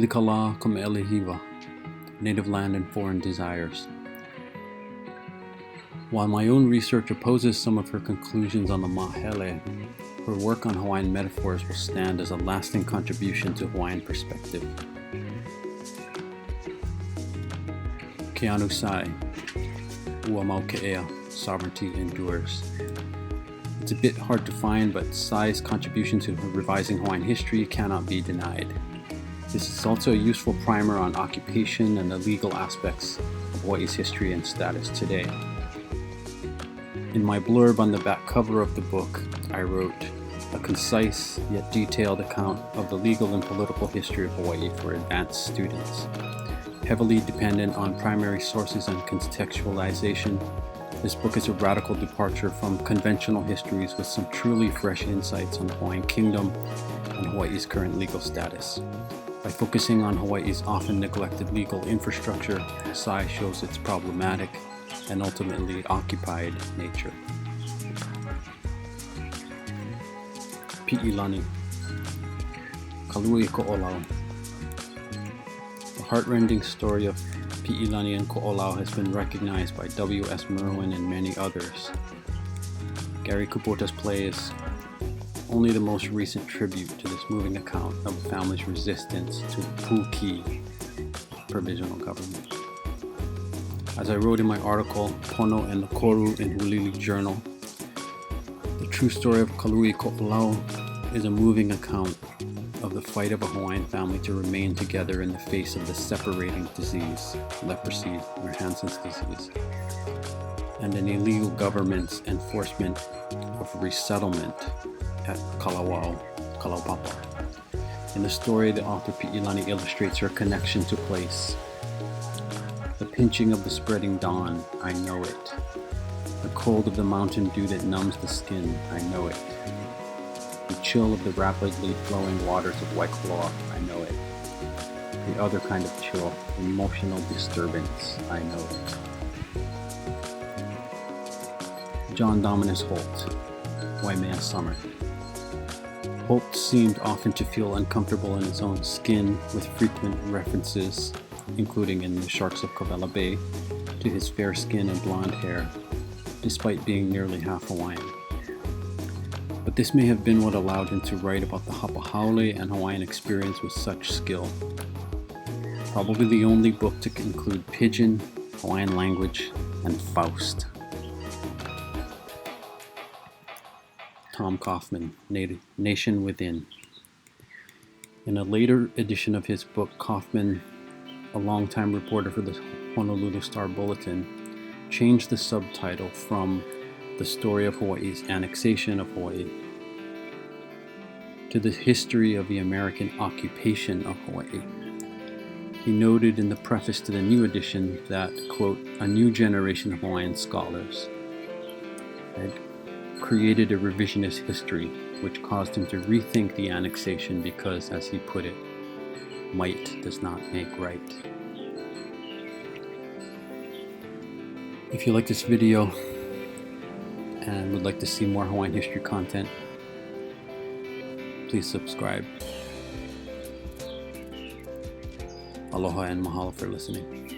Pilikala Kume'elehiwa, Native Land and Foreign Desires. While my own research opposes some of her conclusions on the Mahele, her work on Hawaiian metaphors will stand as a lasting contribution to Hawaiian perspective. Keanu Sai, Ua Mau Ke'ea, Sovereignty Endures. It's a bit hard to find, but Sai's contribution to revising Hawaiian history cannot be denied. This is also a useful primer on occupation and the legal aspects of Hawaii's history and status today. In my blurb on the back cover of the book, I wrote, "A concise yet detailed account of the legal and political history of Hawaii for advanced students. Heavily dependent on primary sources and contextualization, this book is a radical departure from conventional histories with some truly fresh insights on the Hawaiian Kingdom and Hawaii's current legal status. By focusing on Hawaii's often neglected legal infrastructure, Sai shows its problematic and ultimately occupied nature." Pi'ilani, Kalui Ko'olau. The heartrending story of Pi'ilani and Ko'olau has been recognized by W.S. Merwin and many others. Gary Kupota's play is only the most recent tribute to this moving account of the family's resistance to Puki provisional government. As I wrote in my article, Pono and the Koru in Hulili Journal, the true story of Kalui Ko'olau is a moving account of the fight of a Hawaiian family to remain together in the face of the separating disease, leprosy or Hansen's disease, and an illegal government's enforcement of resettlement at Kalaupapa. In the story, the author Pi'ilani illustrates her connection to place. The pinching of the spreading dawn, I know it. The cold of the mountain dew that numbs the skin, I know it. The chill of the rapidly flowing waters of Waikoloa, I know it. The other kind of chill, emotional disturbance, I know it. John Dominus Holt, Waimea Summer. Holt seemed often to feel uncomfortable in his own skin, with frequent references, including in The Sharks of Kovela Bay, to his fair skin and blonde hair, despite being nearly half Hawaiian. But this may have been what allowed him to write about the Hapahaole and Hawaiian experience with such skill. Probably the only book to include Pidgin, Hawaiian language, and Faust. Tom Kaufman, Nation Within. In a later edition of his book, Kaufman, a longtime reporter for the Honolulu Star Bulletin, changed the subtitle from "The Story of Hawaii's Annexation of Hawaii" to "The History of the American Occupation of Hawaii." He noted in the preface to the new edition that, quote, "a new generation of Hawaiian scholars" had created a revisionist history which caused him to rethink the annexation because, as he put it, might does not make right. If you like this video and would like to see more Hawaiian history content, please subscribe. Aloha and mahalo for listening.